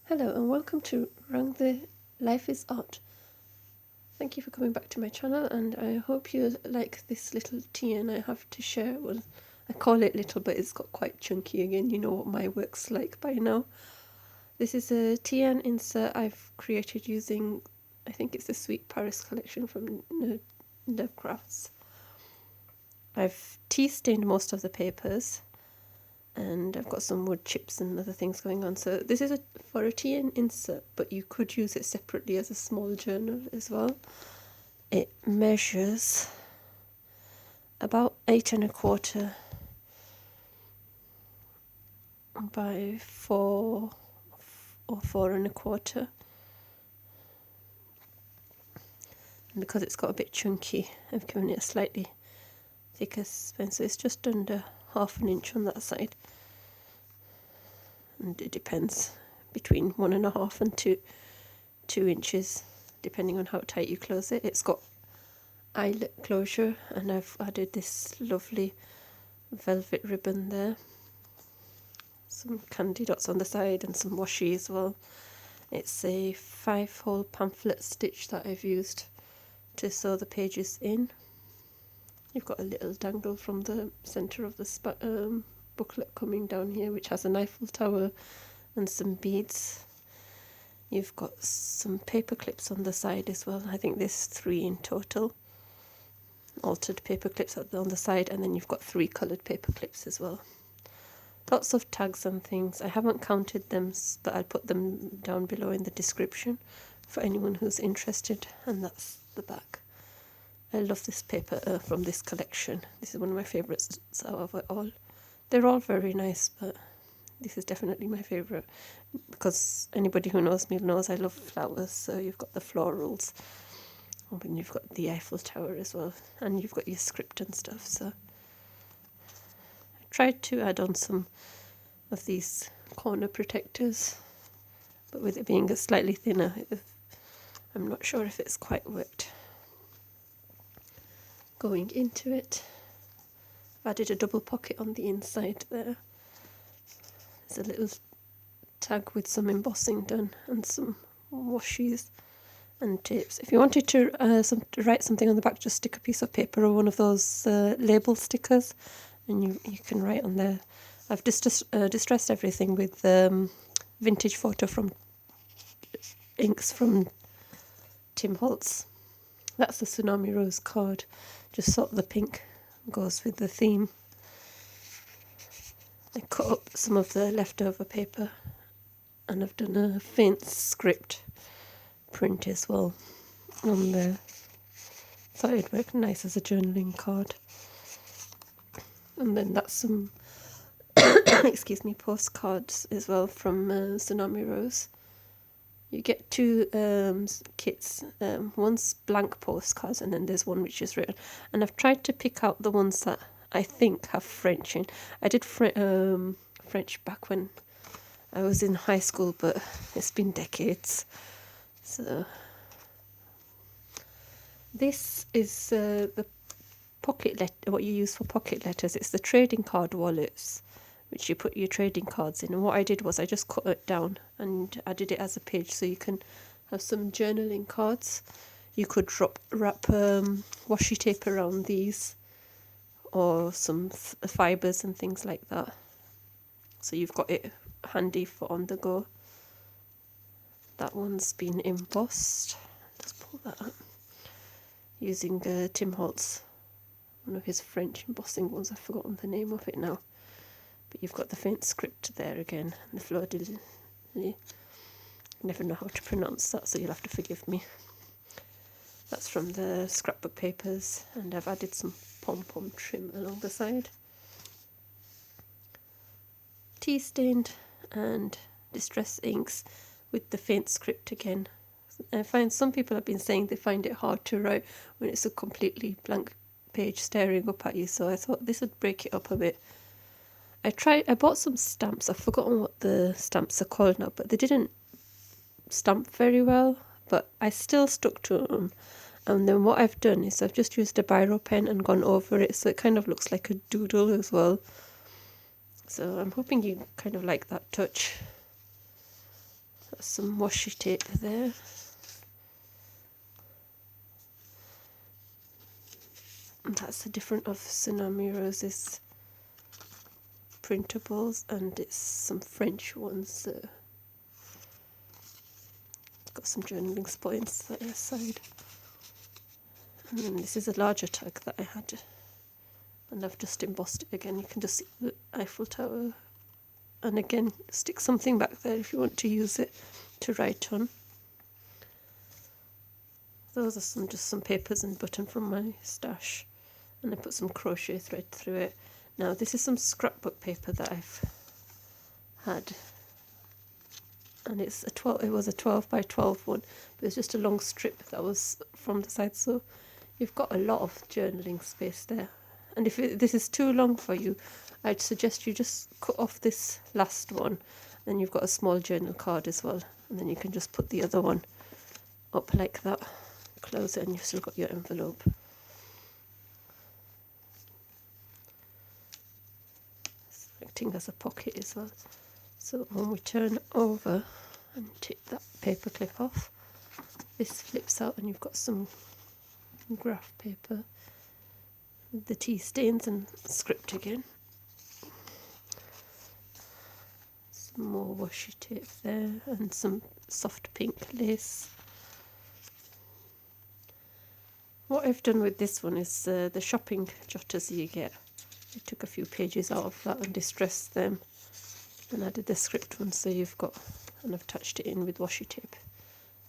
Hello and welcome to Rung the Life is Art. Thank you for coming back to my channel, and I hope you like this little TN I have to share. Well, I call it little, but it's got quite chunky again. You know what my work's like by now. This is a TN insert I've created using, I think it's the Sweet Paris collection from Nerve Crafts. I've tea stained most of the papers, and I've got some wood chips and other things going on. So this is for a TN insert, but you could use it separately as a small journal as well. It measures about 8 1/4 by 4 or 4 1/4. And because it's got a bit chunky, I've given it a slightly thicker spine, so it's just under 1/2 inch on that side, and it depends between 1.5 and 2 inches depending on how tight you close it. It's got eyelet closure, and I've added this lovely velvet ribbon there, some candy dots on the side and some washi as well. It's a 5-hole pamphlet stitch that I've used to sew the pages in. You've got a little dangle from the centre of the booklet coming down here, which has an Eiffel Tower and some beads. You've got some paper clips on the side as well. I think there's 3 in total. Altered paper clips on the side, and then you've got 3 coloured paper clips as well. Lots of tags and things. I haven't counted them, but I'll put them down below in the description for anyone who's interested. And that's the back. I love this paper from this collection. This is one of my favourites out of it all. They're all very nice, but this is definitely my favourite because anybody who knows me knows I love flowers. So you've got the florals, and then you've got the Eiffel Tower as well, and you've got your script and stuff. So I tried to add on some of these corner protectors, but with it being a slightly thinner, I'm not sure if it's quite worked. Going into it, I've added a double pocket on the inside there. There's a little tag with some embossing done and some washies and tapes. If you wanted to write something on the back, just stick a piece of paper or one of those label stickers, and you can write on there. I've distressed everything with vintage photo from inks from Tim Holtz. That's the Tsunami Rose card. Just sort of the pink goes with the theme. I cut up some of the leftover paper, and I've done a faint script print as well on there. Thought it'd work nice as a journaling card. And then that's some excuse me, postcards as well from Tsunami Rose. You get 2 kits. One's blank postcards, and then there's one which is written. And I've tried to pick out the ones that I think have French in. I did French back when I was in high school, but it's been decades. So this is the pocket letter, what you use for pocket letters. It's the trading card wallets, which you put your trading cards in. And what I did was I just cut it down and added it as a page, so you can have some journaling cards. You could wrap washi tape around these, or some fibres and things like that. So you've got it handy for on the go. That one's been embossed. Let's pull that up. Using Tim Holtz, one of his French embossing ones. I've forgotten the name of it now. But you've got the faint script there again, and the fleur de lis. Never know how to pronounce that, so you'll have to forgive me. That's from the scrapbook papers, and I've added some pom-pom trim along the side. Tea stained and distress inks with the faint script again. I find some people have been saying they find it hard to write when it's a completely blank page staring up at you, so I thought this would break it up a bit. I bought some stamps. I've forgotten what the stamps are called now, but they didn't stamp very well, but I still stuck to them. And then what I've done is I've just used a biro pen and gone over it, so it kind of looks like a doodle as well. So I'm hoping you kind of like that touch. That's some washi tape there. And that's a different of Tsunami Rose's printables, and it's some French ones. Got some journaling spots on the side. And then this is a larger tag that I had, and I've just embossed it again. You can just see the Eiffel Tower, and again stick something back there if you want to use it to write on. Those are just some papers and button from my stash, and I put some crochet thread through it. Now this is some scrapbook paper that I've had, and it was a 12 by 12 one, but it's just a long strip that was from the side, so you've got a lot of journaling space there. And if this is too long for you, I'd suggest you just cut off this last one, then you've got a small journal card as well, and then you can just put the other one up like that, close it, and you've still got your envelope. It's acting as a pocket as well. So when we turn over and take that paper clip off, this flips out and you've got some graph paper with the tea stains and script again. Some more washi tape there and some soft pink lace. What I've done with this one is the shopping jotters you get. I took a few pages out of that and distressed them and added the script one, so you've got, and I've touched it in with washi tape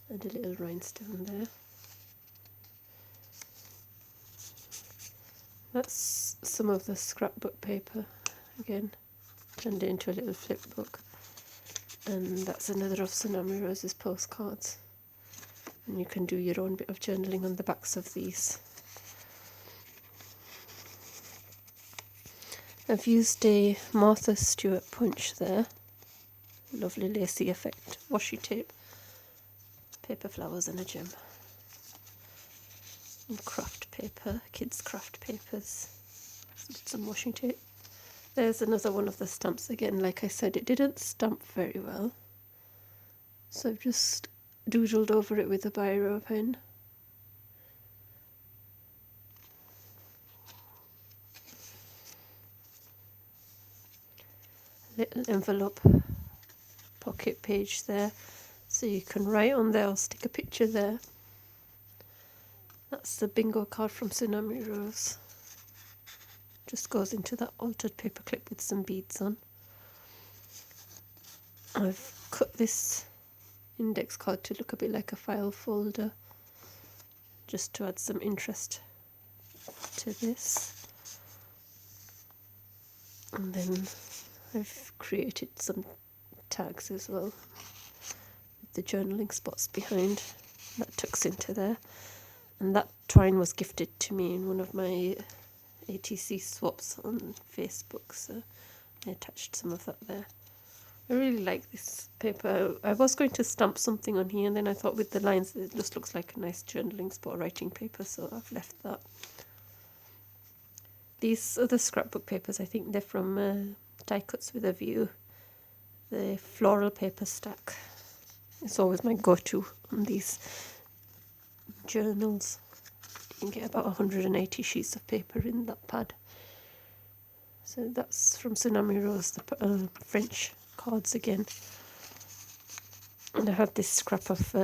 and a little rhinestone there. That's some of the scrapbook paper, again turned it into a little flip book, and that's another of Tsunami Rose's postcards, and you can do your own bit of journaling on the backs of these. I've used a Martha Stewart punch there, lovely lacy effect, washi tape, paper flowers and a gem, and craft paper, kids craft papers, some washi tape. There's another one of the stamps again. Like I said, it didn't stamp very well, so I've just doodled over it with a biro pen. Little envelope pocket page there, so you can write on there or stick a picture there. That's the bingo card from Tsunami Rose. Just goes into that altered paper clip with some beads on. I've cut this index card to look a bit like a file folder, just to add some interest to this. And then I've created some tags as well with the journaling spots behind. That tucks into there, and that twine was gifted to me in one of my ATC swaps on Facebook, so I attached some of that there. I really like this paper. I was going to stamp something on here, and then I thought with the lines it just looks like a nice journaling spot writing paper, so I've left that. These are the scrapbook papers. I think they're from Die Cuts with a View. The floral paper stack. It's always my go-to on these journals. You can get about 180 sheets of paper in that pad. So that's from Tsunami Rose, the French cards again. And I had this scrap of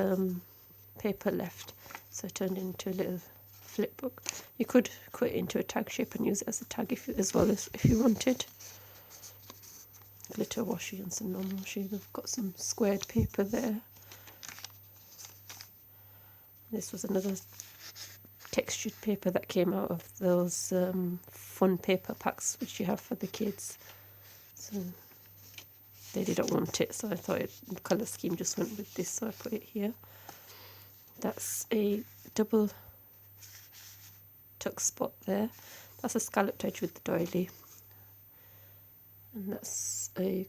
paper left, so I turned it into a little flip book. You could cut it into a tag shape and use it as a tag as well as if you wanted. Glitter washi and some non-washi. They've got some squared paper there. This was another textured paper that came out of those fun paper packs which you have for the kids. So they didn't want it, so I thought the colour scheme just went with this, so I put it here. That's a double tuck spot there. That's a scalloped edge with the doily. And that's a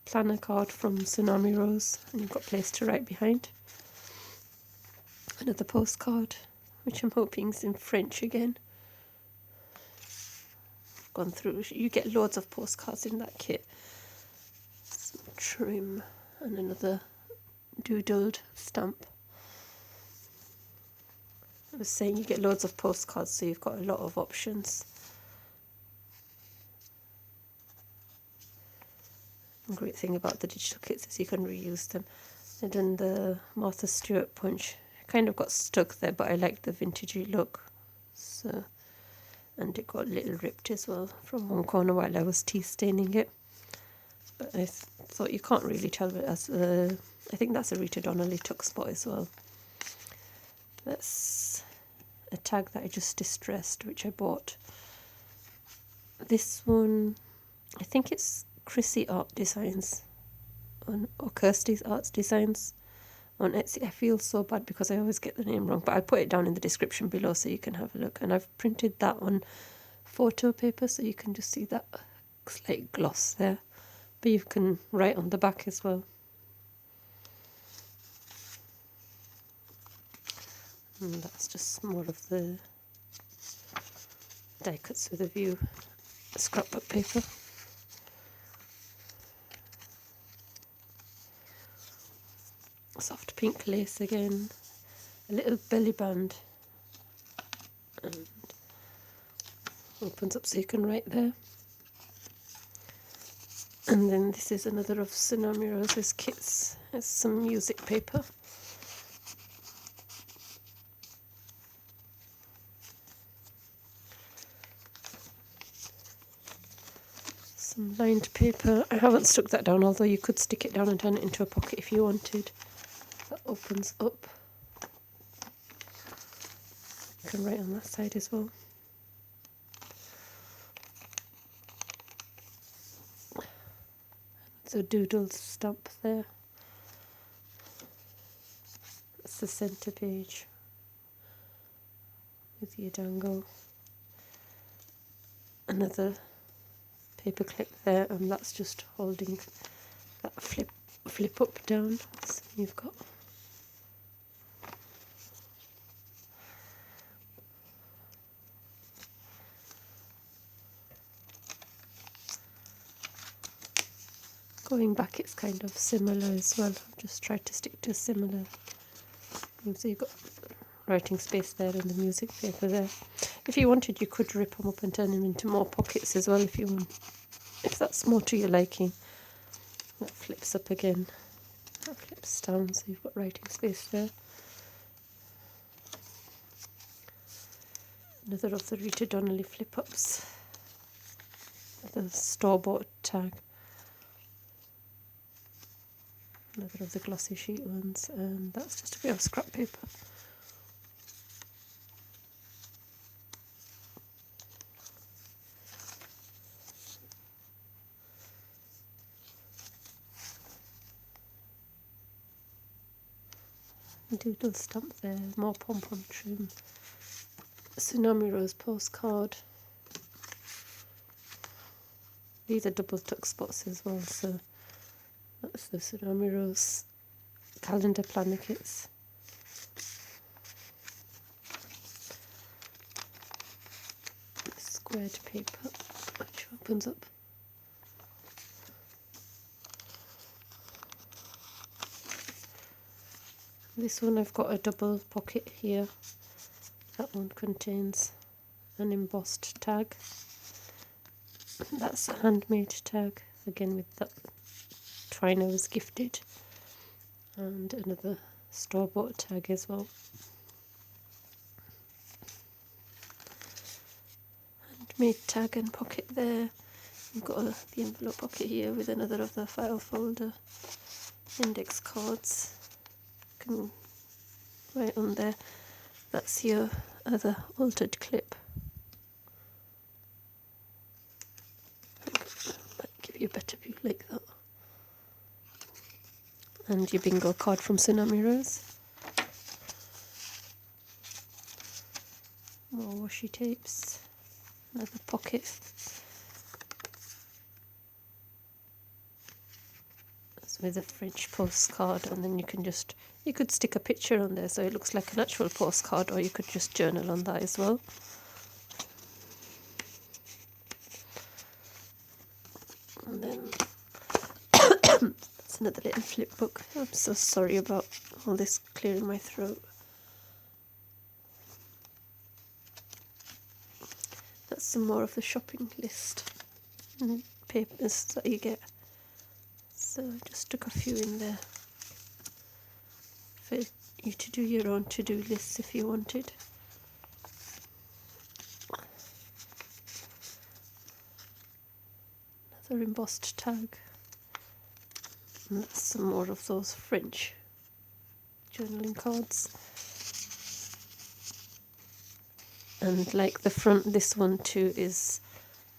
planner card from Tsunami Rose, and you've got a place to write behind. Another postcard, which I'm hoping is in French again. Gone through, you get loads of postcards in that kit. Some trim and another doodled stamp. I was saying you get loads of postcards, so you've got a lot of options. The great thing about the digital kits is you can reuse them. I done the Martha Stewart punch. I kind of got stuck there, but I liked the vintagey look. So, and it got a little ripped as well from one corner while I was tea staining it. But I thought you can't really tell it as I think that's a Rita Donnelly tuck spot as well. That's a tag that I just distressed, which I bought. This one, I think it's Chrissy Art Designs or Kirsty's Arts Designs on Etsy. I feel so bad because I always get the name wrong, but I'll put it down in the description below so you can have a look. And I've printed that on photo paper so you can just see that slight gloss there. But you can write on the back as well. And that's just more of the die cuts with a view scrapbook paper. Soft pink lace again, a little belly band, and opens up so you can write there. And then this is another of Tsunami Rose's kits. It's some music paper. Some lined paper. I haven't stuck that down, although you could stick it down and turn it into a pocket if you wanted. That opens up. You can write on that side as well. There's a doodle stamp there. That's the centre page with your dangle. Another paper clip there, and that's just holding that flip up down. So you've got going back, it's kind of similar as well. I've just tried to stick to similar. So you've got writing space there and the music paper there. If you wanted, you could rip them up and turn them into more pockets as well if you want. If that's more to your liking. That flips up again. That flips down, so you've got writing space there. Another of the Rita Donnelly flip-ups. The store-bought tag. Another of the glossy sheet ones, and that's just a bit of scrap paper. Doodle stamp there, more pom-pom trim. Tsunami Rose postcard. These are double tuck spots as well, so that's the Tsunami Rose calendar planner kits. Squared paper, which opens up. This one I've got a double pocket here. That one contains an embossed tag. That's a handmade tag, again with that twine I was gifted. And another store-bought tag as well. Handmade tag and pocket there. You've got the envelope pocket here with another of the file folder index cards. Can write on there. That's your other altered clip. Might give you a better view like that. And your bingo card from Tsunami Rose. More washi tapes. Another pocket. With a French postcard, and then you could stick a picture on there so it looks like an actual postcard, or you could just journal on that as well. And then that's Another little flip book. I'm so sorry about all this clearing my throat. That's some more of the shopping list and papers that you get. So I just stuck a few in there for you to do your own to-do lists if you wanted. Another embossed tag. And that's some more of those French journaling cards. And like the front, this one too is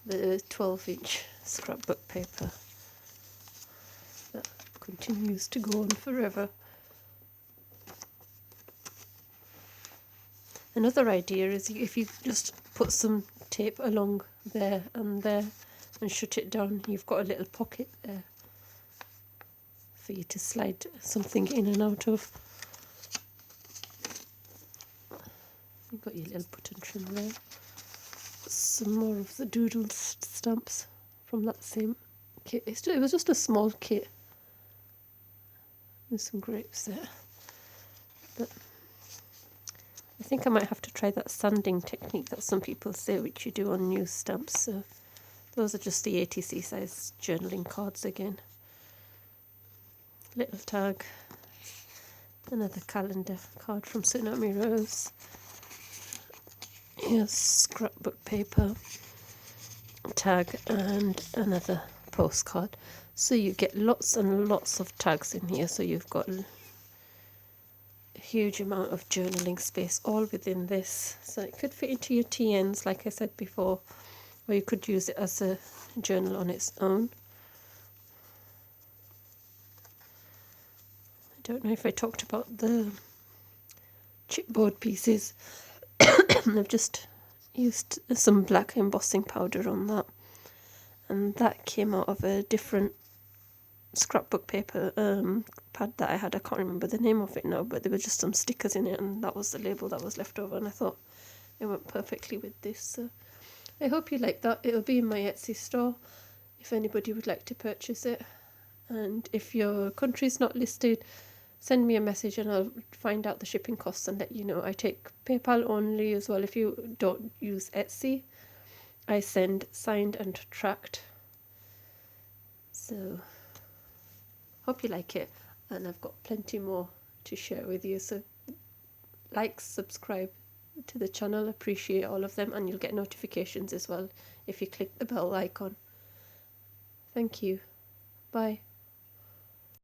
the 12-inch scrapbook paper that continues to go on forever. Another idea is if you just put some tape along there and shut it down, you've got a little pocket there for you to slide something in and out of. You've got your little button trim there. Some more of the doodle stamps from that same kit. It was just a small kit. There's some grapes there. But I think I might have to try that sanding technique that some people say, which you do on new stamps. So those are just the ATC size journaling cards again. Little tag. Another calendar card from Tsunami Rose. Here's scrapbook paper, tag, and another postcard. So you get lots and lots of tags in here. So you've got a huge amount of journaling space all within this. So it could fit into your TNs, like I said before, or you could use it as a journal on its own. I don't know if I talked about the chipboard pieces. I've just used some black embossing powder on that, and that came out of a different scrapbook paper pad that I had. I can't remember the name of it now, but there were just some stickers in it, and that was the label that was left over, and I thought it went perfectly with this. So I hope you like that. It'll be in my Etsy store if anybody would like to purchase it, and if your country's not listed, send me a message and I'll find out the shipping costs and let you know. I take PayPal only as well. If you don't use Etsy, I send signed and tracked. So hope you like it, and I've got plenty more to share with you. So like, subscribe to the channel, appreciate all of them, and you'll get notifications as well if you click the bell icon. Thank you. Bye.